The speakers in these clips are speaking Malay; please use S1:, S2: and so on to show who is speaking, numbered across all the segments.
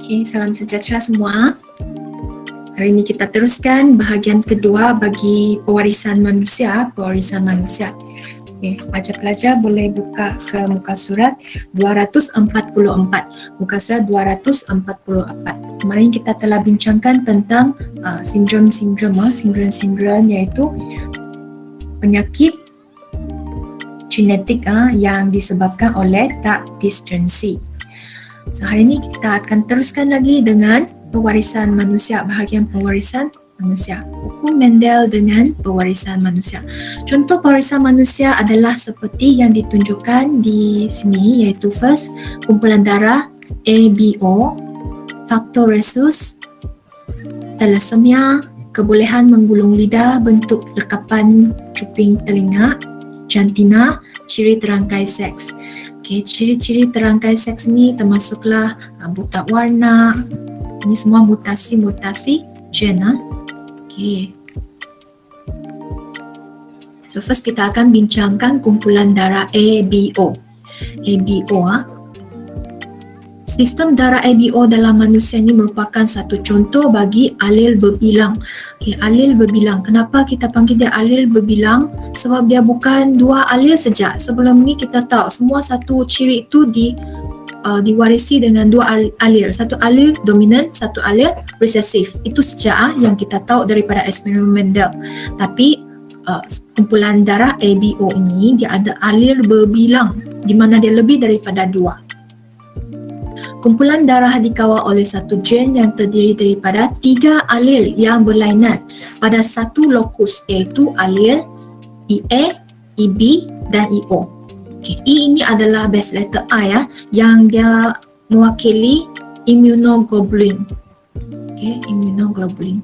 S1: Okay, salam sejahtera semua. Hari ini kita teruskan bahagian kedua bagi pewarisan manusia. Okay, pelajar-pelajar boleh buka ke muka surat 244. Muka surat 244. Kemarin kita telah bincangkan tentang sindrom iaitu penyakit genetik yang disebabkan oleh tak disgensi. So, hari ini kita akan teruskan lagi dengan pewarisan manusia, bahagian pewarisan manusia. Hukum Mendel dengan pewarisan manusia. Contoh pewarisan manusia adalah seperti yang ditunjukkan di sini, iaitu first, kumpulan darah ABO, faktor resus, thalassemia, kebolehan menggulung lidah, bentuk lekapan cuping telinga, jantina, ciri terangkai seks. Okay, ciri-ciri terangkai seks ni termasuklah buta warna. Ini semua mutasi gen. Okay. So first kita akan bincangkan kumpulan darah ABO. Sistem darah ABO dalam manusia ini merupakan satu contoh bagi alel berbilang. Okay, alel berbilang. Kenapa kita panggil dia alel berbilang? Sebab dia bukan dua alel saja. Sebelum ni kita tahu semua satu ciri itu diwarisi dengan dua alel. Satu alel dominan, satu alel resesif. Itu saja yang kita tahu daripada eksperimen Mendel. Tapi kumpulan darah ABO ini dia ada alel berbilang di mana dia lebih daripada dua. Kumpulan darah dikawal oleh satu gen yang terdiri daripada tiga alel yang berlainan pada satu lokus, iaitu alel EA, EB dan EO. Okay, E ini adalah base letter I yang dia mewakili immunoglobulin. Okay, immunoglobulin.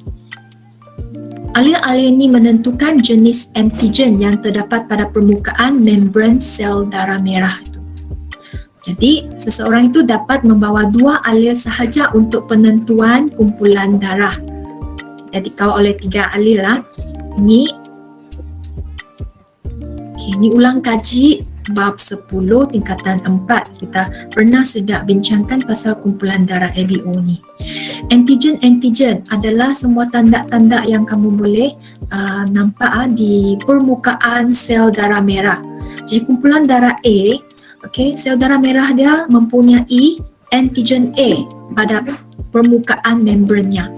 S1: Alel-alel ini menentukan jenis antigen yang terdapat pada permukaan membran sel darah merah. Jadi, seseorang itu dapat membawa dua alel sahaja untuk penentuan kumpulan darah. Jadi, dikawal oleh tiga alel. Ini ulang kaji bab 10 tingkatan 4. Kita pernah sudah bincangkan pasal kumpulan darah ABO ni. Antigen adalah semua tanda-tanda yang kamu boleh nampak di permukaan sel darah merah. Jadi, kumpulan darah A, sel darah merah dia mempunyai antigen A pada permukaan membrannya.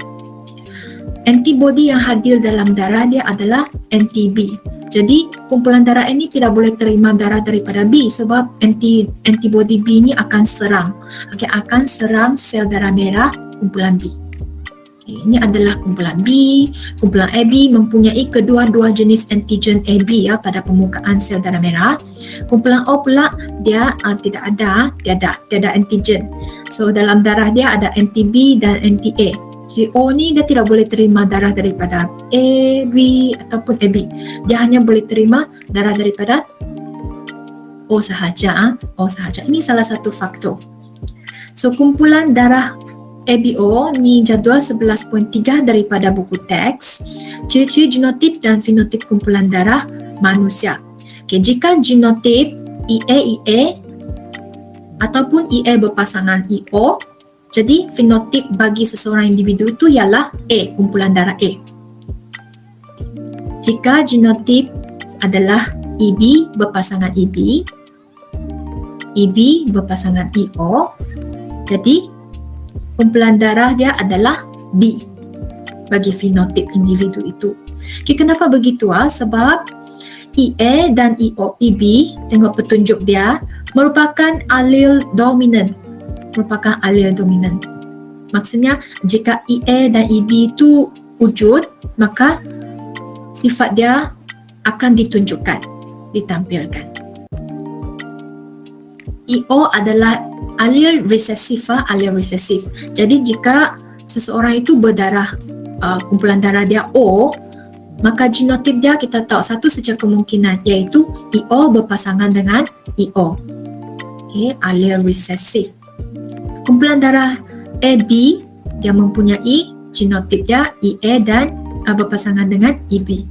S1: Antibodi yang hadir dalam darah dia adalah anti-B. Jadi kumpulan darah ini tidak boleh terima darah daripada B sebab antibodi B ini akan serang. Akan serang sel darah merah kumpulan B. Ini adalah kumpulan B. Kumpulan AB mempunyai kedua-dua jenis antigen AB pada permukaan sel darah merah. Kumpulan O pula dia tidak ada antigen. So dalam darah dia ada anti-B dan anti-A. Si O ni dia tidak boleh terima darah daripada A, B ataupun AB. Dia hanya boleh terima darah daripada O sahaja. Ini salah satu faktor. So kumpulan darah ABO ni jadual 11.3 daripada buku teks. Ciri-ciri genotip dan fenotip kumpulan darah manusia. Jika genotip EA ataupun EA berpasangan EO, jadi fenotip bagi seseorang individu itu ialah A, kumpulan darah A. Jika genotip adalah EB berpasangan EB berpasangan EO, jadi kumpulan darah dia adalah B bagi fenotip individu itu. Kenapa begitu? Sebab EA dan EB, tengok petunjuk dia, merupakan alel dominan. Maksudnya jika EA dan EB itu wujud, maka sifat dia akan ditampilkan. EO adalah alel resesif. Jadi jika seseorang itu berdarah kumpulan darah dia O, maka genotip dia kita tahu satu saja kemungkinan, iaitu EO berpasangan dengan EO. Alel resesif. Kumpulan darah AB dia mempunyai genotip dia EA dan berpasangan dengan EB.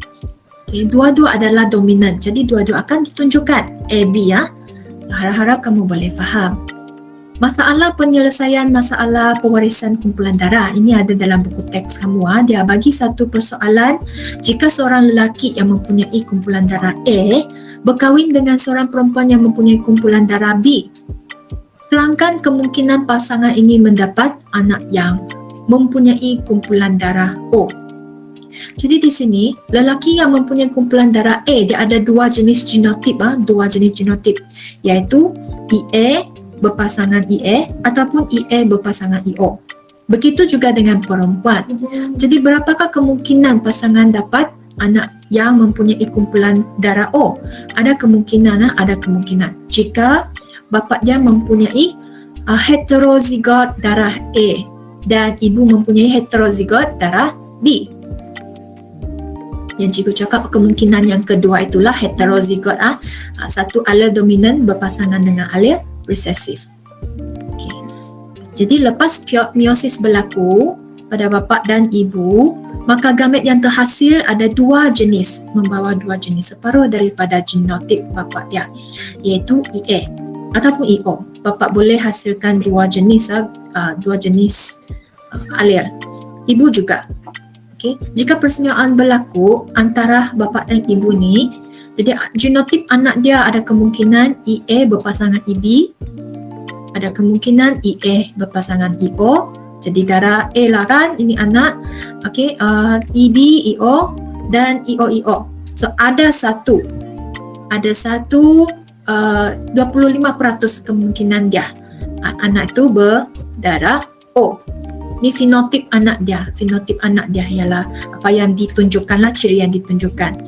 S1: Dua-dua adalah dominan, jadi dua-dua akan ditunjukkan AB. Harap-harap kamu boleh faham. Masalah penyelesaian masalah pewarisan kumpulan darah ini ada dalam buku teks kamu. Dia bagi satu persoalan, jika seorang lelaki yang mempunyai kumpulan darah A berkahwin dengan seorang perempuan yang mempunyai kumpulan darah B, terangkan kemungkinan pasangan ini mendapat anak yang mempunyai kumpulan darah O. Jadi di sini lelaki yang mempunyai kumpulan darah A, dia ada dua jenis genotip, iaitu EA berpasangan EA ataupun EA berpasangan EO. Begitu juga dengan perempuan. Jadi berapakah kemungkinan pasangan dapat anak yang mempunyai kumpulan darah O? Ada kemungkinan. Jika bapa dia mempunyai heterozigot darah A dan ibu mempunyai heterozigot darah B. Yang cikgu cakap kemungkinan yang kedua itulah heterozigot, satu alel dominan berpasangan dengan alel resesif. Okay. Jadi lepas meiosis berlaku pada bapa dan ibu, maka gamet yang terhasil ada dua jenis, membawa dua jenis, separuh daripada genotip bapa dia, iaitu EA ataupun EO. Bapa boleh hasilkan dua jenis alel. Ibu juga. Okay. Jika persetujuan berlaku antara bapa dan ibu ni, jadi genotip anak dia ada kemungkinan EA berpasangan EB, ada kemungkinan EA berpasangan EO. Jadi darah A lah kan, ini anak. Okay, EB, EO dan EO. So ada satu 25% kemungkinan dia anak itu berdarah O. Ni fenotip anak dia. Fenotip anak dia ialah apa yang ditunjukkan lah, ciri yang ditunjukkan.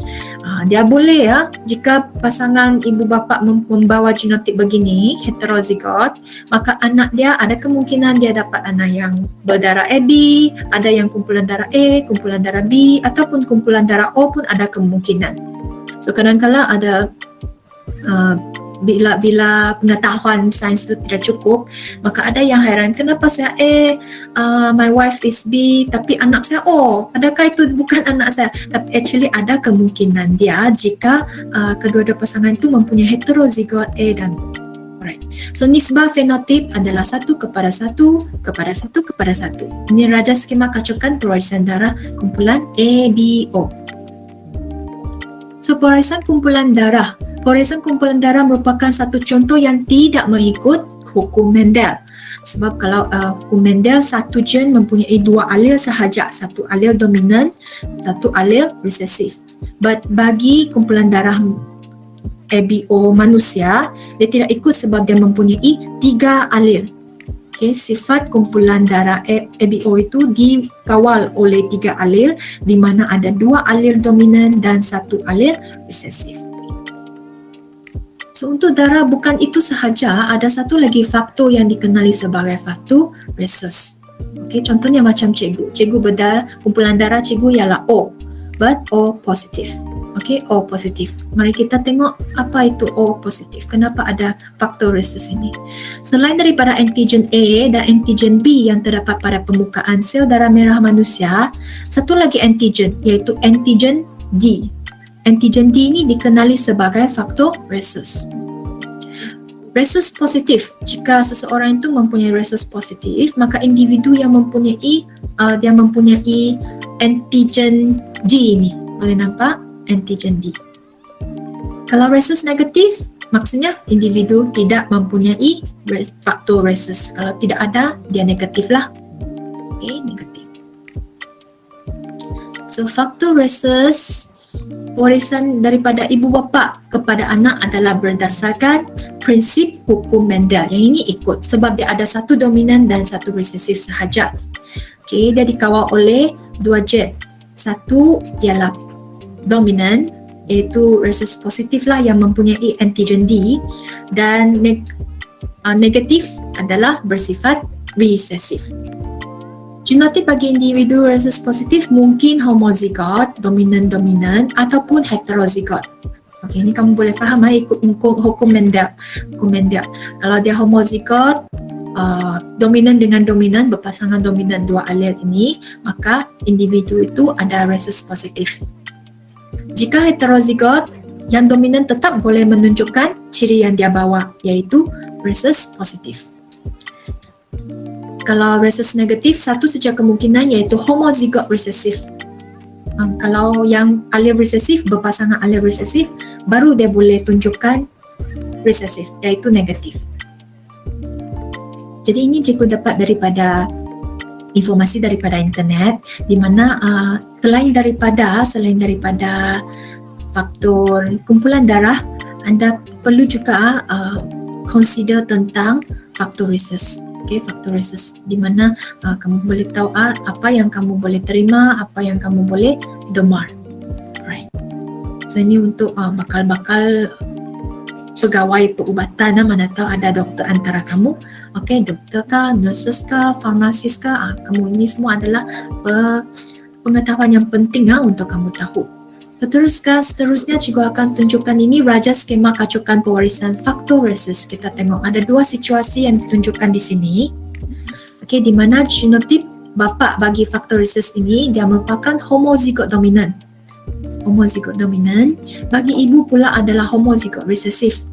S1: Dia boleh jika pasangan ibu bapa membawa genotip begini, heterozigot, maka anak dia ada kemungkinan dia dapat anak yang berdarah AB, ada yang kumpulan darah A, kumpulan darah B, ataupun kumpulan darah O pun ada kemungkinan. So kadang-kadang ada bila pengetahuan sains itu tidak cukup, maka ada yang heran, kenapa saya my wife is B tapi anak saya O, adakah itu bukan anak saya? Tapi actually ada kemungkinan dia jika kedua-dua pasangan itu mempunyai heterozigot A dan O. Alright. So nisbah fenotip adalah 1:1:1:1. Ini raja skema kacokan pewarisan darah kumpulan ABO. So pewarisan kumpulan darah merupakan satu contoh yang tidak mengikut hukum Mendel. Sebab kalau hukum Mendel, satu gen mempunyai dua alel sahaja, satu alel dominan, satu alel resesif. But bagi kumpulan darah ABO manusia, dia tidak ikut sebab dia mempunyai tiga alel. Okay, sifat kumpulan darah ABO itu dikawal oleh tiga alel, di mana ada dua alel dominan dan satu alel resesif. So untuk darah bukan itu sahaja, ada satu lagi faktor yang dikenali sebagai faktor rhesus. Okay, contohnya macam cikgu berdarah, kumpulan darah cikgu ialah O, but O positif. Okay, O positif. Mari kita tengok apa itu O positif. Kenapa ada faktor rhesus ini? Selain daripada antigen A dan antigen B yang terdapat pada permukaan sel darah merah manusia, satu lagi antigen iaitu antigen D. Antigen D ini dikenali sebagai faktor rhesus. Rhesus positif, jika seseorang itu mempunyai rhesus positif, maka individu yang mempunyai antigen D ini, boleh nampak antigen D. Kalau rhesus negatif, maksudnya individu tidak mempunyai faktor rhesus. Kalau tidak ada, dia negatif lah. Okay, negatif. So faktor rhesus, warisan daripada ibu bapa kepada anak adalah berdasarkan prinsip hukum Mendel. Yang ini ikut sebab dia ada satu dominan dan satu resesif sahaja. Okay, dia dikawal oleh dua gen. Satu ialah dominan, iaitu resus positif lah yang mempunyai antigen D, dan negatif adalah bersifat resesif. Genotip bagi individu resus positif mungkin homozigot, dominan-dominan ataupun heterozigot. Okey, ini kamu boleh faham ikut hukum Mendel. Kalau dia homozigot, dominan dengan dominan, berpasangan dominan dua alel ini, maka individu itu ada resus positif. Jika heterozigot, yang dominan tetap boleh menunjukkan ciri yang dia bawa, iaitu resus positif. Kalau rhesus negatif, satu saja kemungkinan iaitu homozygote resesif. Kalau yang allele resesif berpasangan allele resesif, baru dia boleh tunjukkan resesif, iaitu negatif. Jadi ini cikgu dapat daripada informasi daripada internet, di mana selain daripada faktor kumpulan darah, anda perlu juga consider tentang faktor rhesus. Okay, faktor rhesus, di mana kamu boleh tahu apa yang kamu boleh terima, apa yang kamu boleh demar. Right. So ini untuk bakal-bakal pegawai perubatan, mana tahu ada doktor antara kamu. Okay, doktor kah, nurses kah, farmasis kah, kamu ini semua adalah pengetahuan yang penting untuk kamu tahu. Seterusnya cikgu akan tunjukkan ini raja skema kacukan pewarisan faktor rhesus. Kita tengok ada dua situasi yang ditunjukkan di sini. Okey, di mana genotip bapa bagi faktor rhesus ini dia merupakan homozygote dominan. Homozygote dominan, bagi ibu pula adalah homozygote resesif.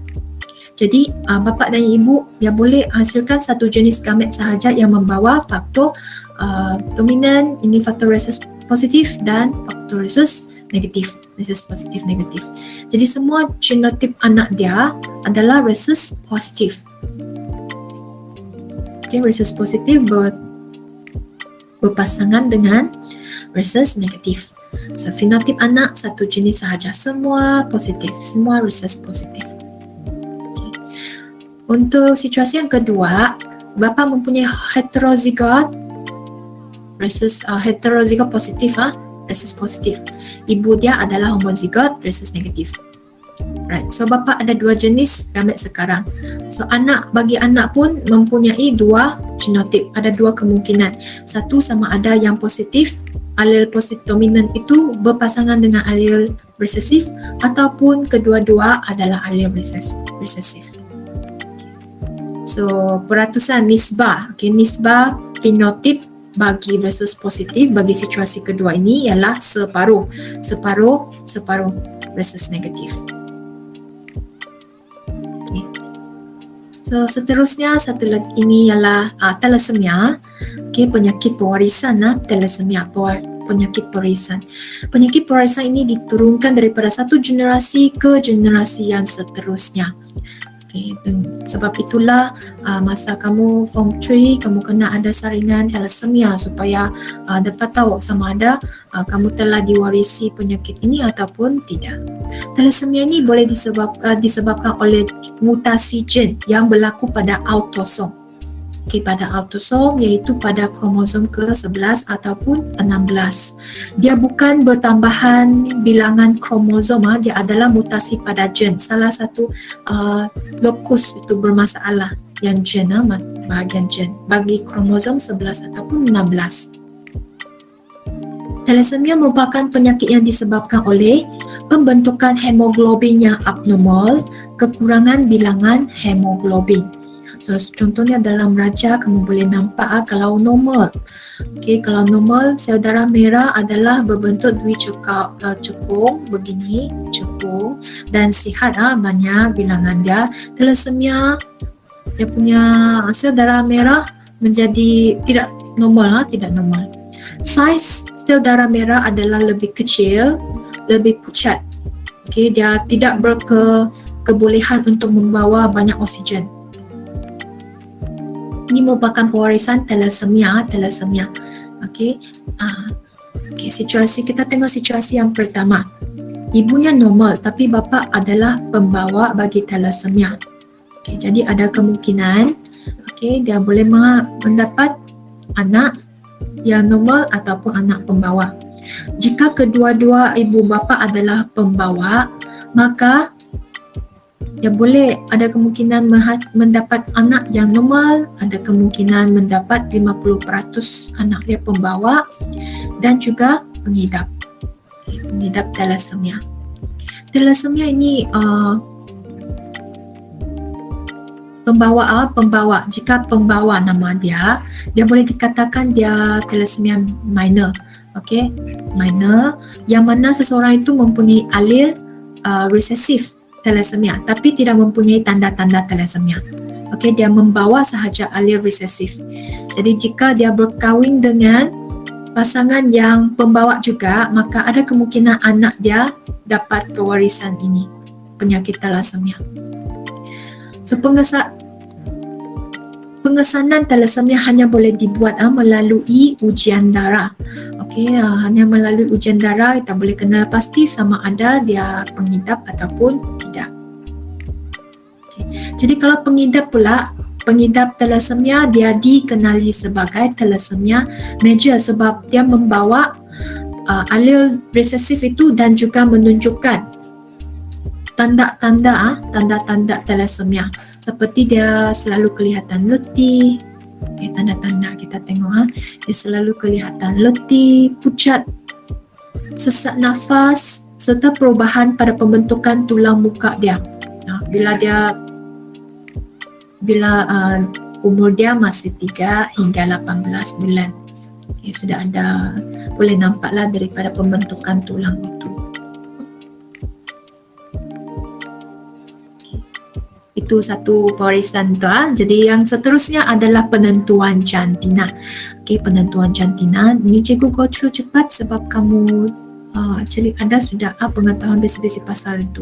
S1: Jadi bapa dan ibu dia boleh hasilkan satu jenis gamet sahaja yang membawa faktor dominan, ini faktor rhesus positif dan faktor rhesus negatif, rhesus positif negatif. Jadi semua genotip anak dia adalah rhesus positif. Okay, rhesus positif berpasangan dengan rhesus negatif. So fenotip anak satu jenis sahaja, semua positif, semua rhesus positif. Okay. Untuk situasi yang kedua, bapa mempunyai heterozygote rhesus heterozygote positif, rhesus positif. Ibu dia adalah homozygote rhesus negatif. Right. So bapa ada dua jenis gamet sekarang. So bagi anak pun mempunyai dua genotip, ada dua kemungkinan. Satu sama ada yang positif, allele positif dominan itu berpasangan dengan allele resesif, ataupun kedua-dua adalah allele resesif. So peratusan nisbah, nisbah fenotip bagi rhesus positif bagi situasi kedua ini ialah separuh rhesus negatif. Okay. So seterusnya satu lagi ini ialah thalassemia. Okay, penyakit pewarisan thalassemia, penyakit pewarisan. Penyakit pewarisan ini diturunkan daripada satu generasi ke generasi yang seterusnya. Okay, sebab itulah masa kamu form 3 kamu kena ada saringan thalassemia supaya dapat tahu sama ada kamu telah diwarisi penyakit ini ataupun tidak. Thalassemia ini boleh disebabkan oleh mutasi gen yang berlaku pada autosom. Okay, pada autosom iaitu pada kromosom ke-11 ataupun 16. Dia bukan bertambahan bilangan kromosom, dia adalah mutasi pada gen. Salah satu lokus itu bermasalah yang gen, bahagian gen bagi kromosom 11 ataupun 16. Thalassemia merupakan penyakit yang disebabkan oleh pembentukan hemoglobin yang abnormal, kekurangan bilangan hemoglobin. So contohnya dalam raja kamu boleh nampak kalau normal. Okay, kalau normal sel darah merah adalah berbentuk dui cekung begini, cekung dan sihat banyak bilangan dia. Thalassemia dia punya sel darah merah menjadi tidak normal, tidak normal. Saiz sel darah merah adalah lebih kecil, lebih pucat. Okay, dia tidak berkebolehan untuk membawa banyak oksigen. Ini merupakan pewarisan thalassemia. Okey. Okey, kita tengok situasi yang pertama. Ibunya normal tapi bapa adalah pembawa bagi thalassemia. Okey, jadi ada kemungkinan dia boleh mendapat anak yang normal ataupun anak pembawa. Jika kedua-dua ibu bapa adalah pembawa, maka dia boleh ada kemungkinan mendapat anak yang normal, ada kemungkinan mendapat 50% anak dia pembawa dan juga pengidap thalassemia. Thalassemia ini pembawa. Jika pembawa nama dia boleh dikatakan dia thalassemia minor. Okey, minor yang mana seseorang itu mempunyai allele resesif thalassemia tapi tidak mempunyai tanda-tanda thalassemia. Okey, dia membawa sahaja alel resesif. Jadi jika dia berkahwin dengan pasangan yang pembawa juga, maka ada kemungkinan anak dia dapat pewarisan ini, penyakit thalassemia. So pengesanan thalassemia hanya boleh dibuat melalui ujian darah. Okey, hanya melalui ujian darah kita boleh kenal pasti sama ada dia pengidap ataupun tidak. Okay. Jadi kalau pengidap thalassemia dia dikenali sebagai thalassemia major sebab dia membawa alel resesif itu dan juga menunjukkan tanda-tanda thalassemia seperti dia selalu kelihatan letih. Okay, tanda-tanda kita tengok dia selalu kelihatan letih, pucat, sesak nafas serta perubahan pada pembentukan tulang muka dia. Bila umur dia masih 3 hingga 18 bulan. Okay, sudah ada, boleh nampaklah daripada pembentukan tulang itu. Itu satu pewarisan tu. Jadi yang seterusnya adalah penentuan jantina. Okey, penentuan jantina ni cikgu go through cepat sebab kamu actually ada sudah pengetahuan basic-basic pasal itu.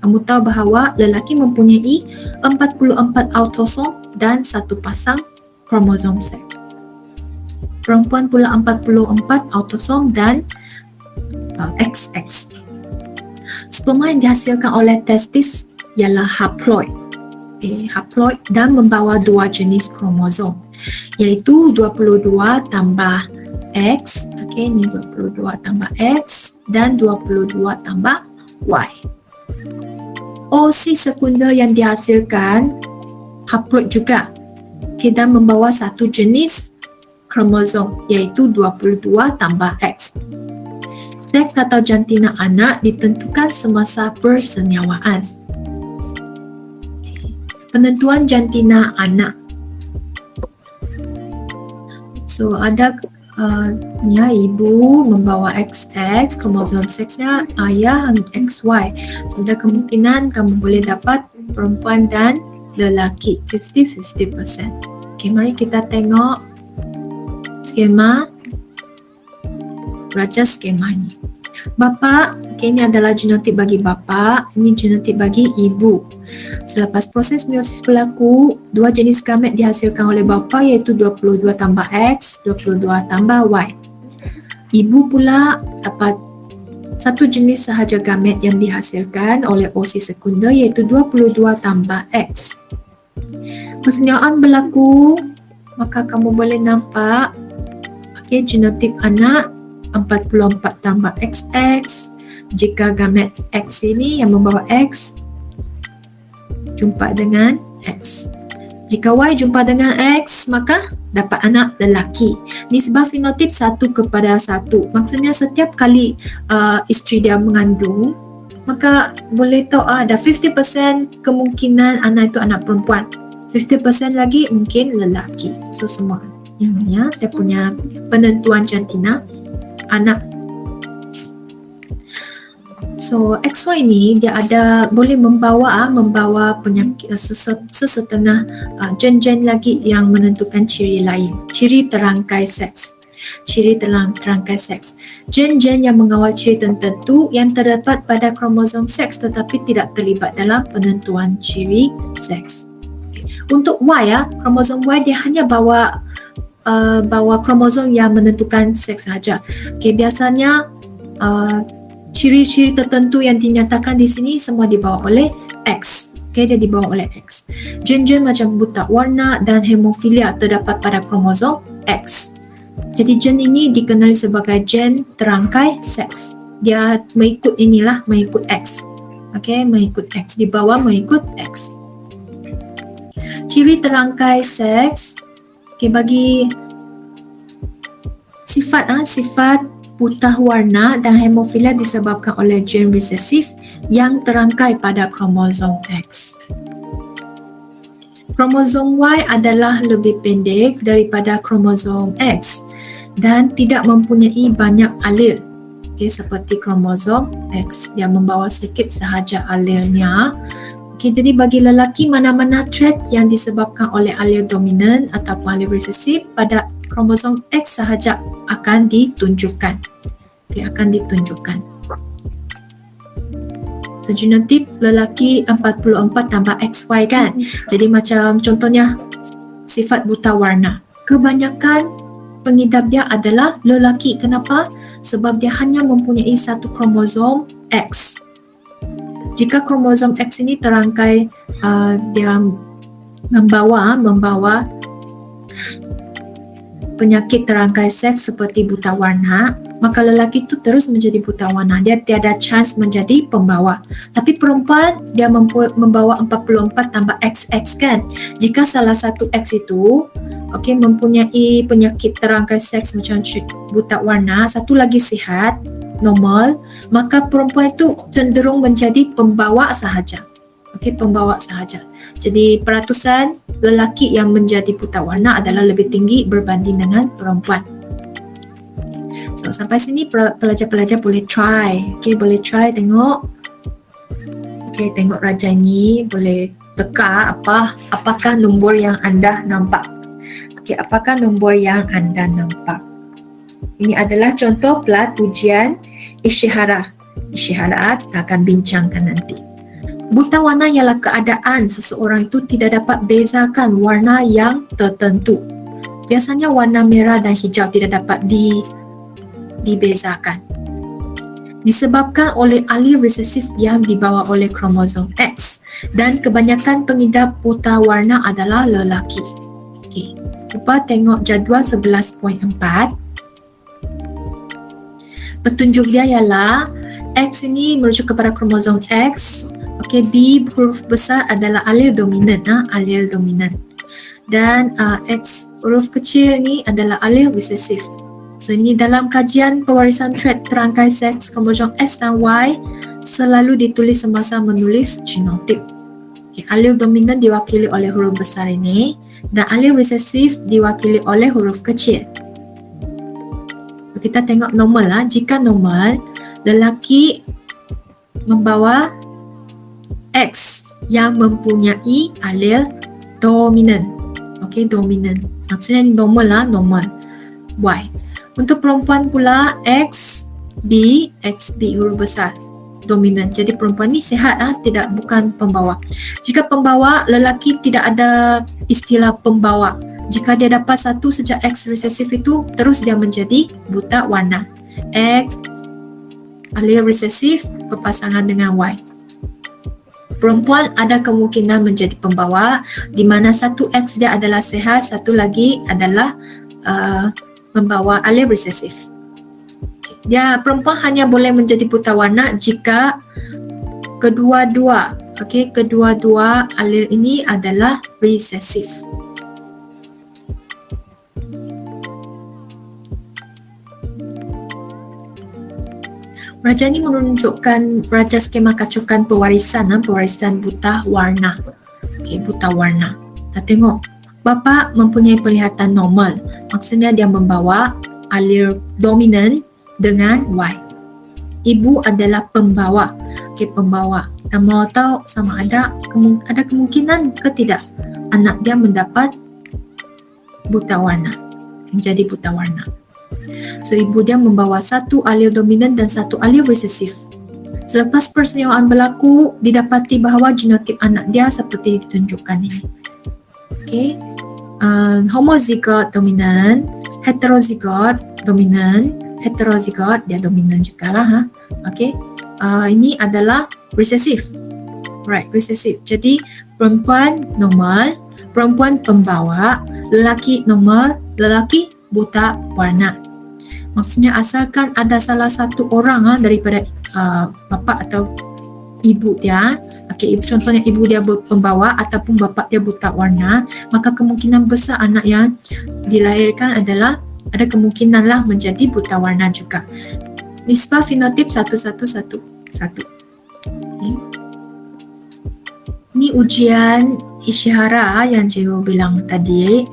S1: Kamu tahu bahawa lelaki mempunyai 44 autosom dan satu pasang kromosom seks. Perempuan pula 44 autosom dan XX. Sperma yang dihasilkan oleh testis ialah haploid. Haploid dan membawa dua jenis kromosom iaitu 22 tambah X. Okey, ni 22 tambah X dan 22 tambah Y. OC sekunder yang dihasilkan haploid juga. Okey, dan membawa satu jenis kromosom iaitu 22 tambah X. Seks atau jantina anak ditentukan semasa persenyawaan. Penentuan jantina anak. So ada ibu membawa XX, kromosom seksnya ayah XY. So ada kemungkinan kamu boleh dapat perempuan dan lelaki 50-50%. Okay, mari kita tengok skema. Baca skema ini. Bapa, okay, ini adalah genotik bagi bapa, ini genotik bagi ibu. Selepas proses meiosis berlaku, dua jenis gamet dihasilkan oleh bapa iaitu 22 tambah X, 22 tambah Y. Ibu pula dapat satu jenis sahaja gamet yang dihasilkan oleh OC sekunder iaitu 22 tambah X. Persenyawaan berlaku, maka kamu boleh nampak okay, genotik anak 44 tambah XX. Jika gamet X ini yang membawa X jumpa dengan X. Jika Y jumpa dengan X, maka dapat anak lelaki. Nisbah fenotip 1:1. Maksudnya setiap kali isteri dia mengandung, maka boleh tahu ada 50% kemungkinan anak itu anak perempuan. 50% lagi mungkin lelaki. So semua yang saya punya penentuan jantina anak. So XY ini dia ada boleh membawa penyakit sesetengah gen-gen lagi yang menentukan ciri lain. Ciri terangkai seks. Gen-gen yang mengawal ciri tertentu yang terdapat pada kromosom seks tetapi tidak terlibat dalam penentuan ciri seks. Untuk Y kromosom Y dia hanya bawa kromosom yang menentukan seks saja. Okay, biasanya ciri-ciri tertentu yang dinyatakan di sini semua dibawa oleh X. Okay, dia dibawa oleh X. Gen-gen macam buta warna dan hemofilia terdapat pada kromosom X. Jadi gen ini dikenali sebagai gen terangkai seks. Dia mengikut X. Okay, mengikut X. Di bawah mengikut X. Ciri terangkai seks. Okay, bagi sifat putih warna dan hemofilia disebabkan oleh gen resesif yang terangkai pada kromosom X. Kromosom Y adalah lebih pendek daripada kromosom X dan tidak mempunyai banyak alel. Okay, seperti kromosom X, dia membawa sedikit sahaja alelnya. Okey, jadi bagi lelaki mana-mana trait yang disebabkan oleh allele dominan ataupun allele resesif pada kromosom X sahaja akan ditunjukkan. Okey, akan ditunjukkan. So, genotip lelaki 44 tambah XY kan. Jadi macam contohnya sifat buta warna. Kebanyakan pengidap dia adalah lelaki. Kenapa? Sebab dia hanya mempunyai satu kromosom X. Jika kromosom X ini terangkai dia membawa penyakit terangkai seks seperti buta warna, maka lelaki itu terus menjadi buta warna. Dia tiada chance menjadi pembawa. Tapi perempuan dia membawa 44 tambah XX kan. Jika salah satu X itu mempunyai penyakit terangkai seks macam buta warna, satu lagi sihat, normal, maka perempuan itu cenderung menjadi pembawa sahaja. Pembawa sahaja. Jadi peratusan lelaki yang menjadi buta warna adalah lebih tinggi berbanding dengan perempuan. So sampai sini pelajar-pelajar boleh try. Boleh try tengok. Tengok raja ini, boleh teka apakah nombor yang anda nampak. Apakah nombor yang anda nampak? Ini adalah contoh plat ujian isyihara. Isyihara kita akan bincangkan nanti. Buta warna ialah keadaan seseorang itu tidak dapat bezakan warna yang tertentu. Biasanya warna merah dan hijau tidak dapat dibezakan. Disebabkan oleh allele resesif yang dibawa oleh kromosom X, dan kebanyakan pengidap buta warna adalah lelaki. Cuba tengok jadual 11.4. Petunjuk dia ialah X ini merujuk kepada kromosom X. B huruf besar adalah allele dominan, allele dominan. Dan X huruf kecil ni adalah allele resesif. So ini dalam kajian pewarisan trait terangkai seks kromosom X dan Y selalu ditulis semasa menulis genotip. Allele dominan diwakili oleh huruf besar ini dan allele resesif diwakili oleh huruf kecil. So, kita tengok normal. Jika normal, lelaki membawa X yang mempunyai allele dominan. Dominan. Maksudnya ini normal normal. Y. Untuk perempuan pula XB huruf besar dominan. Jadi perempuan ni sihat bukan pembawa. Jika pembawa, lelaki tidak ada istilah pembawa. Jika dia dapat satu sejak X resesif itu, terus dia menjadi buta warna. X allele resesif berpasangan dengan Y. Perempuan ada kemungkinan menjadi pembawa di mana satu X dia adalah sihat, satu lagi adalah membawa allele resesif. Perempuan hanya boleh menjadi buta warna jika kedua-dua allele ini adalah resesif. Raja ini menunjukkan raja skema kacukan pewarisan buta warna. Buta warna. Kita tengok, bapa mempunyai penglihatan normal. Maksudnya dia membawa allele dominan dengan Y. Ibu adalah pembawa. Pembawa. Dan mau tahu sama ada kemungkinan ke tidak anak dia mendapat buta warna, menjadi buta warna. So ibu dia membawa satu allele dominan dan satu allele resesif. Selepas perseniawaan berlaku, didapati bahawa genotip anak dia seperti ditunjukkan ini. Homozigot dominan, heterozigot dominan, heterozigot dia dominan jugalah. Ini adalah resesif. Resesif. Jadi perempuan normal, perempuan pembawa, lelaki normal, lelaki buta warna. Maksudnya asalkan ada salah satu orang daripada bapa atau ibu dia, contohnya ibu dia pembawa ataupun bapa dia buta warna, maka kemungkinan besar anak yang dilahirkan adalah ada kemungkinanlah menjadi buta warna juga. Nisbah fenotip 1:1:1:1. Ini ujian isyihara yang cikgu bilang tadi.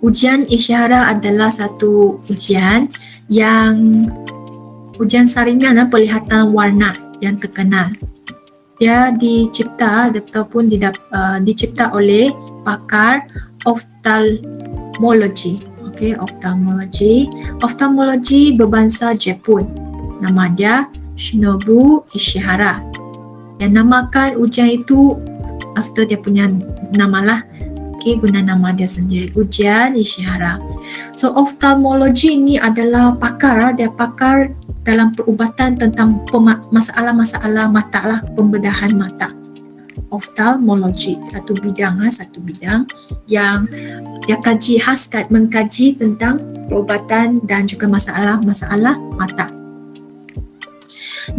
S1: Ujian isyihara adalah satu ujian yang Ujian saringan pelihatan warna yang terkenal. Dia dicipta ataupun dicipta oleh pakar oftalmologi. Oftalmologi berbangsa Jepun. Nama dia Shinobu Ishihara. Yang namakan ujian itu after dia punya nama lah. Guna nama dia sendiri, ujian Ishihara. So oftalmologi ini adalah pakar, dia pakar dalam perubatan tentang masalah-masalah mata lah, pembedahan mata. Oftalmologi, satu bidang yang dia mengkaji tentang perubatan dan juga masalah-masalah mata.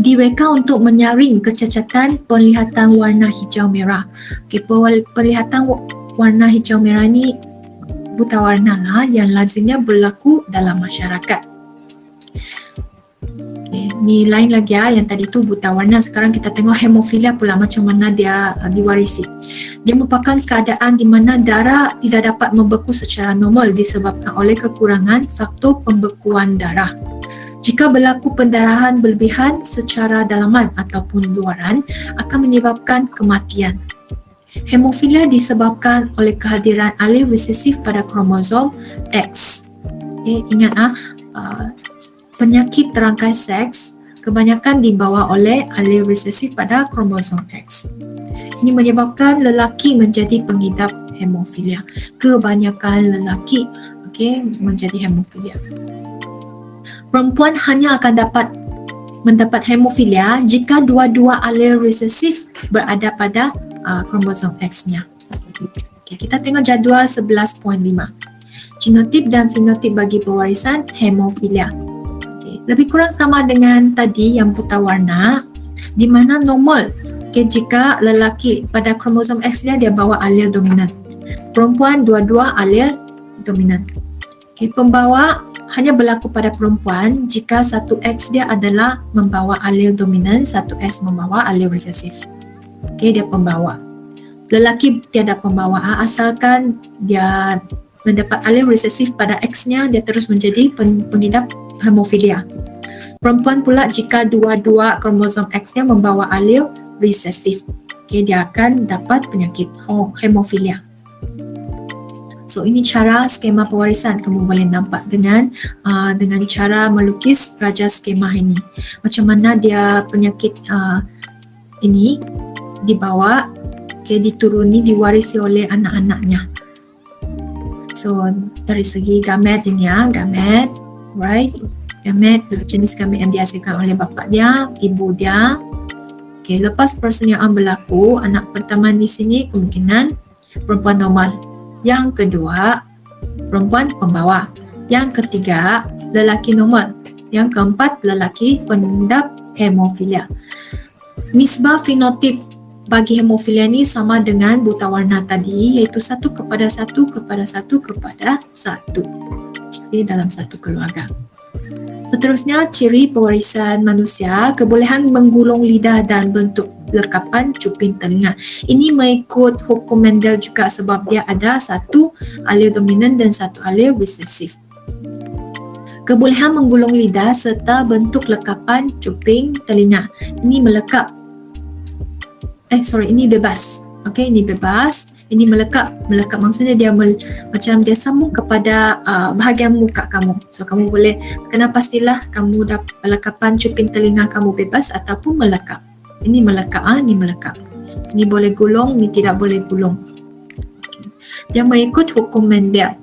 S1: Direka untuk menyaring kecacatan penglihatan warna hijau merah. Penglihatan warna hijau merah ni buta warna lah yang lazimnya berlaku dalam masyarakat. Ni lain lagi yang tadi tu buta warna. Sekarang kita tengok hemofilia pula, macam mana dia diwarisi. Dia merupakan keadaan di mana darah tidak dapat membeku secara normal disebabkan oleh kekurangan faktor pembekuan darah. Jika berlaku pendarahan berlebihan secara dalaman ataupun luaran, akan menyebabkan kematian. Hemofilia disebabkan oleh kehadiran alel resesif pada kromosom X. Ingat penyakit rangkai seks kebanyakan dibawa oleh alel resesif pada kromosom X. Ini menyebabkan lelaki menjadi pengidap hemofilia. Kebanyakan lelaki menjadi hemofilia. Perempuan hanya akan mendapat hemofilia jika dua-dua alel resesif berada pada kromosom X-nya. Kita tengok jadual 11.5. Genotip dan fenotip bagi pewarisan hemofilia. Lebih kurang sama dengan tadi yang buta warna, di mana normal jika lelaki pada kromosom X-nya dia bawa alel dominan. Perempuan dua-dua alel dominan. Pembawa hanya berlaku pada perempuan jika satu X dia adalah membawa alel dominan, satu X membawa alel resesif. Dia pembawa. Lelaki tiada pembawa, asalkan dia mendapat alel resesif pada X-nya, dia terus menjadi pengidap hemofilia. Perempuan pula jika dua-dua kromosom X-nya membawa alel resesif, dia akan dapat penyakit hemofilia. So ini cara skema pewarisan, kamu boleh nampak dengan cara melukis raja skema ini. Macam mana dia penyakit ini dibawa, dituruni, diwarisi oleh anak-anaknya. So dari segi gamet ini gamet, right? Gamet, jenis gamet yang dihasilkan oleh bapa dia, ibu dia. Lepas perseniaan berlaku, anak pertama di sini kemungkinan perempuan normal. Yang kedua, perempuan pembawa. Yang ketiga, lelaki normal. Yang keempat, lelaki pengidap hemofilia. Nisbah fenotip bagi hemofilia ni sama dengan buta warna tadi, iaitu 1:1:1:1. Dalam satu keluarga. Seterusnya, ciri pewarisan manusia, kebolehan menggulung lidah dan bentuk lekapan cuping telinga. Ini mengikut hukum Mendel juga sebab dia ada satu alel dominan dan satu alel resesif. Kebolehan menggulung lidah serta bentuk lekapan cuping telinga. Ini melekap. Ini bebas. Ini bebas. Ini melekap. Melekap maksudnya dia macam dia sambung kepada bahagian muka kamu. So kamu boleh kena pastilah kamu dapat lekapan cuping telinga kamu bebas ataupun melekap. Ini melekap, ini melekap. Ini boleh gulung, ini tidak boleh gulung. Dia mengikut hukum Mendel.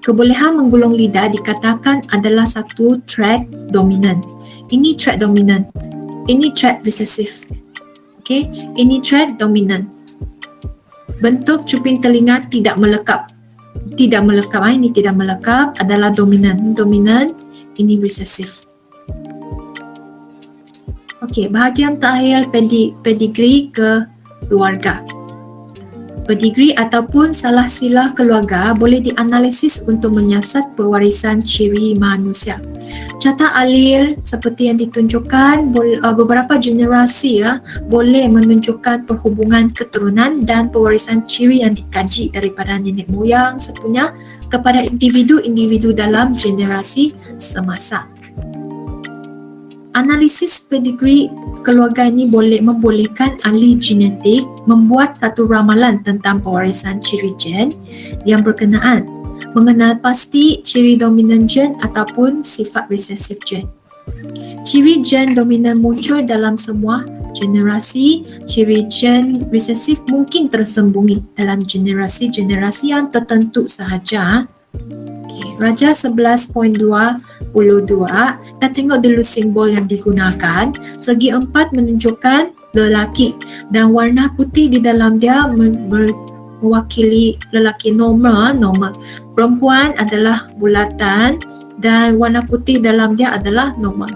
S1: Kebolehan menggulung lidah dikatakan adalah satu trait dominan. Ini trait dominan. Ini trait resesif. Ini trait dominan. Bentuk cuping telinga tidak melekap. Tidak melekap, ini tidak melekap adalah dominan. Dominan, ini resesif. Bahagian terakhir pedigree keluarga. Pedigree ataupun salah silah keluarga boleh dianalisis untuk menyiasat pewarisan ciri manusia. Carta alel seperti yang ditunjukkan, beberapa generasi boleh menunjukkan perhubungan keturunan dan pewarisan ciri yang dikaji daripada nenek moyang sepunya kepada individu-individu dalam generasi semasa. Analisis pedigree keluarga ini membolehkan ahli genetik membuat satu ramalan tentang pewarisan ciri gen yang berkenaan, mengenal pasti ciri dominan gen ataupun sifat resesif gen. Ciri gen dominan muncul dalam semua generasi, ciri gen resesif mungkin tersembunyi dalam generasi-generasi yang tertentu sahaja. Raja 11.22, kita tengok dulu simbol yang digunakan. Segi 4 menunjukkan lelaki dan warna putih di dalam dia mewakili lelaki normal. Perempuan adalah bulatan dan warna putih dalam dia adalah normal.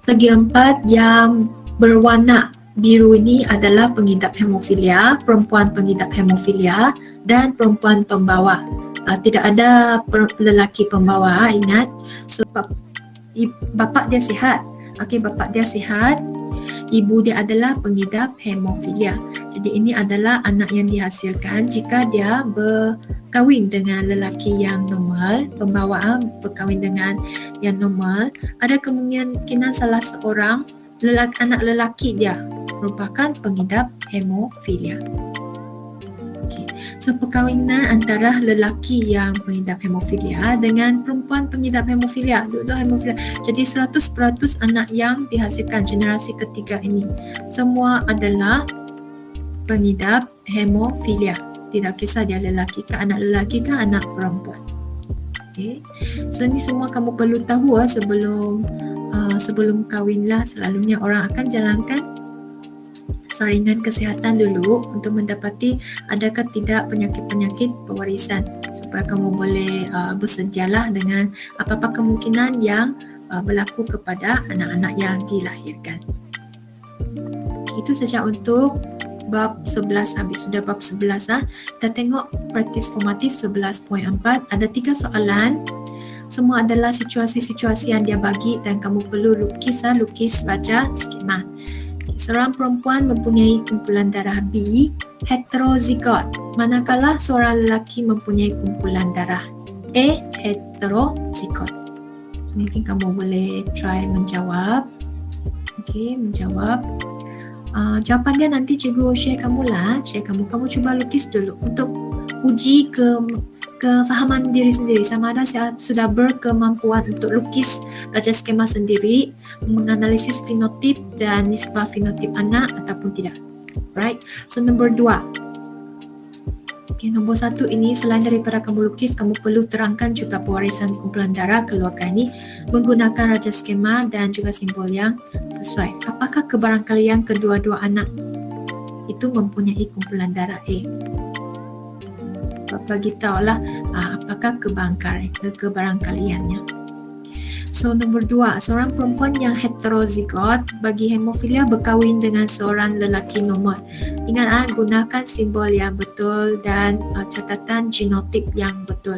S1: Segi 4 yang berwarna biru ini adalah pengidap hemofilia, perempuan pengidap hemofilia dan perempuan pembawa. Tidak ada lelaki pembawa, ingat. Sebab bapa dia sihat. Bapa dia sihat. Ibu dia adalah pengidap hemofilia. Jadi ini adalah anak yang dihasilkan jika dia berkahwin dengan lelaki yang normal, pembawa berkahwin dengan yang normal. Ada kemungkinan salah seorang anak lelaki dia merupakan pengidap hemofilia. So, perkahwinan antara lelaki yang pengidap hemofilia dengan perempuan pengidap hemofilia, dua-dua hemofilia. Jadi 100% anak yang dihasilkan generasi ketiga ini semua adalah pengidap hemofilia. Tidak kisah dia lelaki ke anak lelaki ke anak perempuan. Okay. So ni semua kamu perlu tahu sebelum kahwinlah. Selalunya orang akan jalankan saringan kesihatan dulu untuk mendapati adakah tidak penyakit-penyakit pewarisan supaya kamu boleh bersedialah dengan apa-apa kemungkinan yang berlaku kepada anak-anak yang dilahirkan. Itu saja untuk bab 11. Habis sudah bab 11. Kita tengok praktis formatif 11.4. Ada 3 soalan. Semua adalah situasi-situasi yang dia bagi dan kamu perlu lukis baca skema. Seorang perempuan mempunyai kumpulan darah B heterozigot, manakala seorang lelaki mempunyai kumpulan darah A heterozigot. So, mungkin kamu boleh try menjawab. Menjawab. Jawapan dia nanti cikgu share kamu. Kamu cuba lukis dulu untuk uji kefahaman diri sendiri sama ada saya sudah berkemampuan untuk lukis raja skema sendiri, menganalisis fenotip dan nisbah fenotip anak ataupun tidak. Right? So nombor 2. Nombor 1 ini selain daripada kamu lukis, kamu perlu terangkan juga pewarisan kumpulan darah keluarga ini menggunakan raja skema dan juga simbol yang sesuai. Apakah kebarangkalian kedua-dua anak itu mempunyai kumpulan darah A? Bagi tahulah apakah kebarangkaliannya. So nombor 2, seorang perempuan yang heterozigot bagi hemofilia berkahwin dengan seorang lelaki normal. Ingat gunakan simbol yang betul dan catatan genotip yang betul.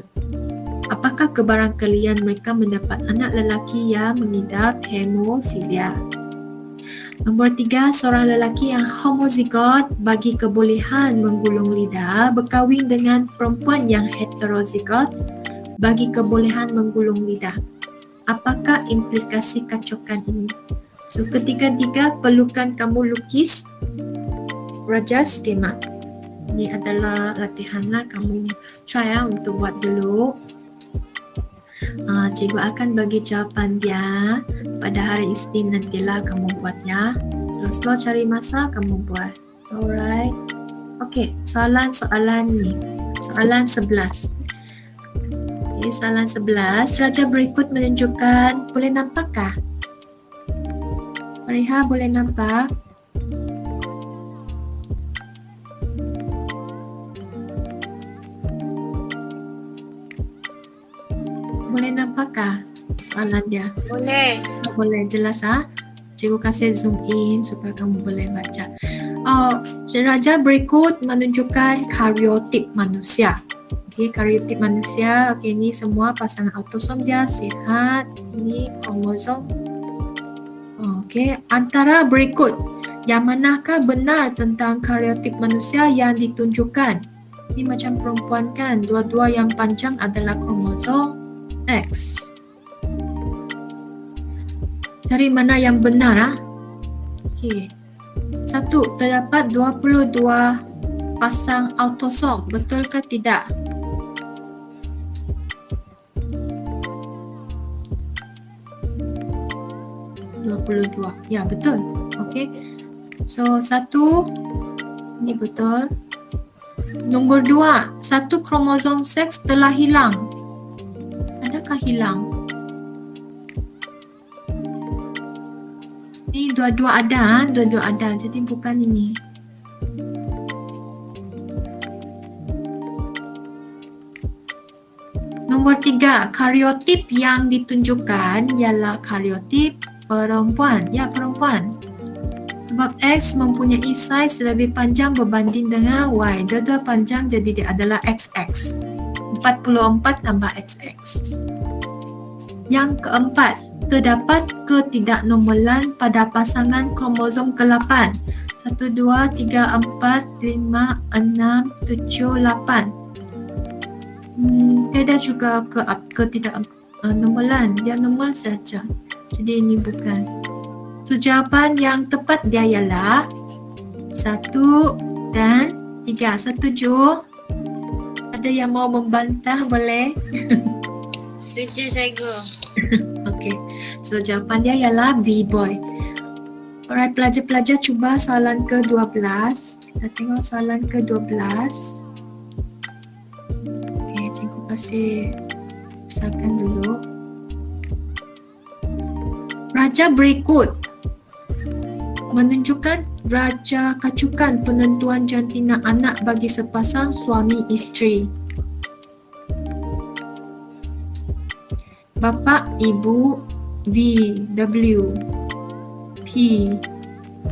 S1: Apakah kebarangkalian mereka mendapat anak lelaki yang mengidap hemofilia? Nombor 3, seorang lelaki yang homozigot bagi kebolehan menggulung lidah berkahwin dengan perempuan yang heterozigot bagi kebolehan menggulung lidah. Apakah implikasi kacokan ini? So, ketiga-tiga perlukan kamu lukis raja skema. Ini adalah latihanlah kamu try untuk buat dulu. Cikgu akan bagi jawapan dia pada hari Isnin nantilah kamu buatnya. Slow-slow cari masa kamu buat. Alright. Okay, soalan ni. Soalan 11. Okay, soalan 11. Raja berikut menunjukkan, boleh nampakkah? Mariha boleh nampak? Boleh nampakkah soalan dia?
S2: Boleh.
S1: Boleh, jelas Cikgu kasih zoom in supaya kamu boleh baca. Raja berikut menunjukkan karyotip manusia. Okey, karyotip manusia. Okey, ini semua pasangan autosom dia sihat. Ini kromosom. Okey, antara berikut yang manakah benar tentang karyotip manusia yang ditunjukkan? Ini macam perempuan kan, dua-dua yang panjang adalah kromosom X. Cari mana yang benar. Okey. 1. Terdapat 22 pasang autosom. Betul ke tidak? Ya, betul. Okey. So, 1 ini betul. Nombor 2, 1 kromosom seks telah hilang. Adakah hilang? Ini dua-dua ada, jadi bukan ini. Nombor 3, kariotip yang ditunjukkan ialah kariotip perempuan. Ya, perempuan. Sebab X mempunyai saiz lebih panjang berbanding dengan Y. Dua-dua panjang, jadi dia adalah XX. 44 tambah XX. Yang keempat, terdapat ketidaknormalan pada pasangan kromosom ke-8. 1, 2, 3, 4, 5, 6, 7, 8. Tiada juga ketidaknormalan. Dia normal saja. Jadi ini bukan. So, jawapan yang tepat dia ialah 1 dan 3. Setuju? Ada yang mau membantah, boleh?
S2: Setuju, cikgu.
S1: Okey. So, jawapan dia ialah B, boy. Alright, pelajar-pelajar cuba soalan ke-12. Kita tengok soalan ke-12. Okey, cikgu kasih besarkan dulu. Raja berikut menunjukkan raja kacukan penentuan jantina anak bagi sepasang suami isteri. Bapa, ibu, V, W, P.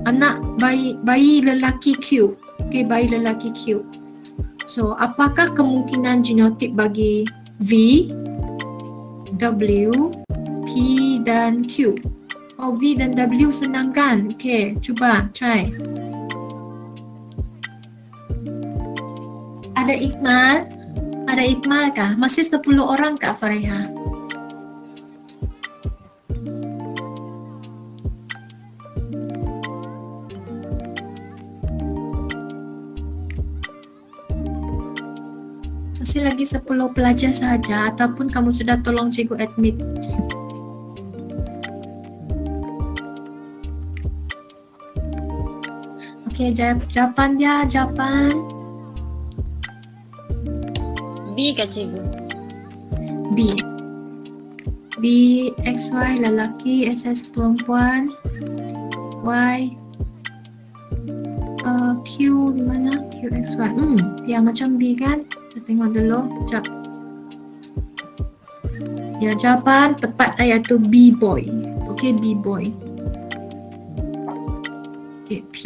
S1: Anak bayi lelaki Q. Okey, bayi lelaki Q. So, apakah kemungkinan genotip bagi V, W, P dan Q? Oh, V dan W senang kan? Okey, cuba try. Ada Iqmal? Ada Iqmal kah? Masih 10 orang kah, Fariha? Masih lagi 10 pelajar sahaja ataupun kamu sudah tolong cikgu admit? Okey, jawapan dia, jawapan
S2: B kah, cikgu?
S1: B. B, XY lelaki, SS perempuan, Y, Q di mana? QXY. Ya macam B kan? Kita tengok dulu. Sekejap. Ya, jawapan tepat iaitu B, boy. Okey, B, boy. Okey, P.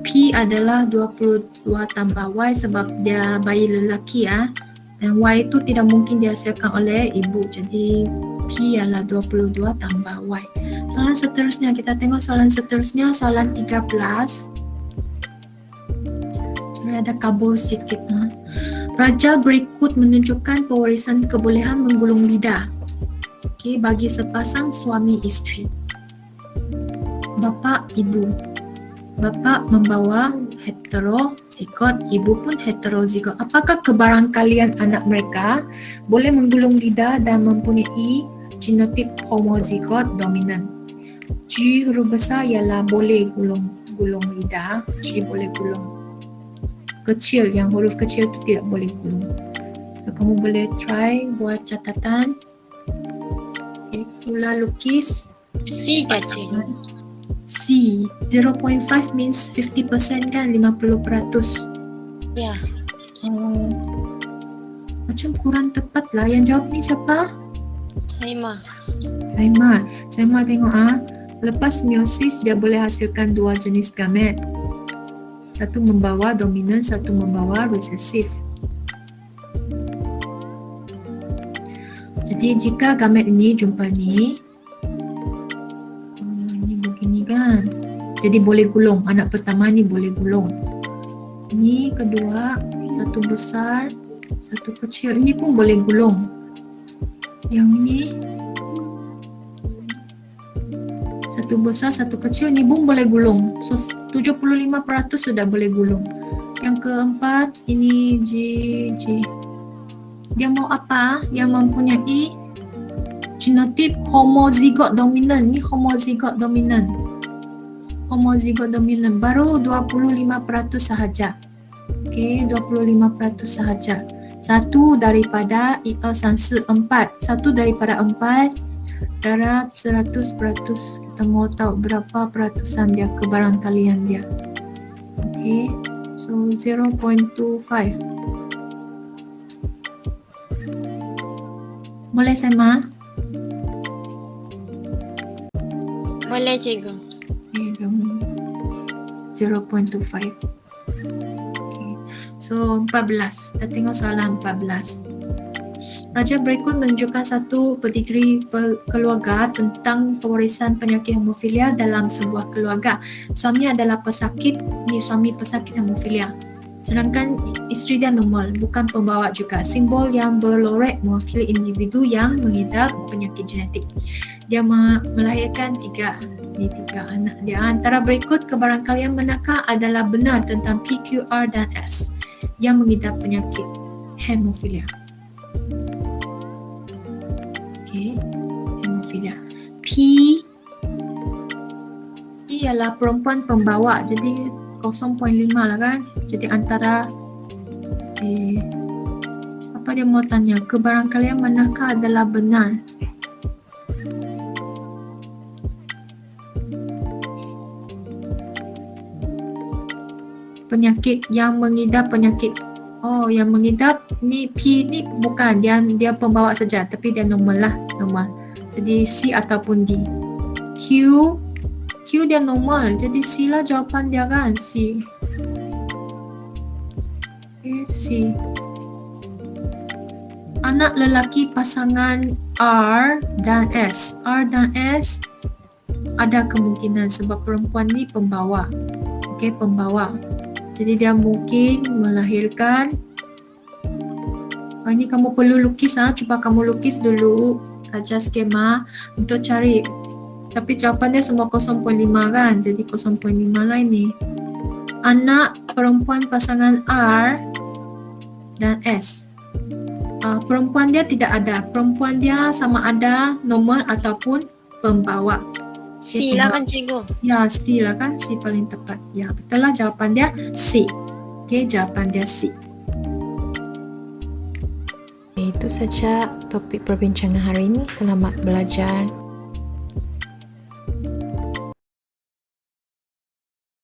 S1: P adalah 22 tambah Y sebab dia bayi lelaki ya. Dan Y itu tidak mungkin dihasilkan oleh ibu. Jadi P adalah 22 tambah Y. Soalan seterusnya, kita tengok soalan seterusnya, soalan 13. Sorry, ada kabur sikit. Raja berikut menunjukkan pewarisan kebolehan menggulung lidah. Okey, bagi sepasang suami isteri. Bapa, ibu. Bapa membawa heterozigot, ibu pun heterozigot. Apakah kebarangkalian anak mereka boleh menggulung lidah dan mempunyai genotip homozigot dominan? G huruf besar ialah boleh gulung lidah. G boleh gulung. Kecil, yang huruf kecil tu tidak boleh gulung. So kamu boleh try buat catatan. Okay, mula lukis.
S2: C kah, cikgu?
S1: C, 0.5 means 50% kan, 50%.
S2: Ya.
S1: Macam kurang tepat lah. Yang jawab ni siapa?
S2: Saima.
S1: Saima tengok lepas meiosis dia boleh hasilkan dua jenis gamet. Satu membawa dominan, satu membawa resesif. Jadi jika gamet ini jumpa ni, ini begini kan. Jadi boleh gulung. Anak pertama ni boleh gulung. Ini kedua, satu besar, satu kecil. Ini pun boleh gulung. Yang ni Satu besar, satu kecil, Nibung boleh gulung. So 75% sudah boleh gulung. Yang keempat, ini G. Dia mau apa? Yang mempunyai genotip homozigot dominan. Ni homozigot dominan. Homozigot dominan baru 25% sahaja. Okey, 25% sahaja. Satu daripada 4. Satu daripada 4 darab 100%. Kita mau tahu berapa peratusan dia, kebarangkalian dia. Okey, so 0.25. Boleh Sema?
S2: Boleh cikgu.
S1: Okay, 0.25. Okay. So 14. Kita tengok soalan 14. Raja berikut menunjukkan satu pedigree keluarga tentang pewarisan penyakit hemofilia dalam sebuah keluarga. Suami adalah pesakit, ni suami pesakit hemofilia. Sedangkan isteri dia normal, bukan pembawa juga. Simbol yang berloret mewakili individu yang mengidap penyakit genetik. Dia melahirkan tiga anak dia. Antara berikut kebarangkalian manakah adalah benar tentang P, Q, R dan S yang mengidap penyakit hemofilia. Okey, hemofilia. P ialah perempuan pembawa, jadi 0.5 lah kan. Jadi antara apa dia mau tanya, kebarangkalian manakah adalah benar? Penyakit yang mengidap penyakit. Oh, yang mengidap ni P ni bukan dia pembawa saja, tapi dia normal lah, normal. Jadi C ataupun D. Q dia normal, jadi C lah jawapan dia kan, C. Okay, C. Anak lelaki pasangan R dan S. R dan S ada kemungkinan sebab perempuan ni pembawa. Okey, pembawa. Jadi dia mungkin melahirkan. Ini kamu perlu lukis cuba kamu lukis dulu aja skema untuk cari. Tapi jawapan dia semua 0.5 kan. Jadi 0.5 lah ini. Anak perempuan pasangan R dan S. Perempuan dia tidak ada. Perempuan dia sama ada normal ataupun pembawa.
S2: C lah kan cikgu.
S1: Ya, C lah kan. C paling tepat. Ya, betul lah jawapan dia C. Okey, jawapan dia C.
S3: Itu saja topik perbincangan hari ini. Selamat belajar.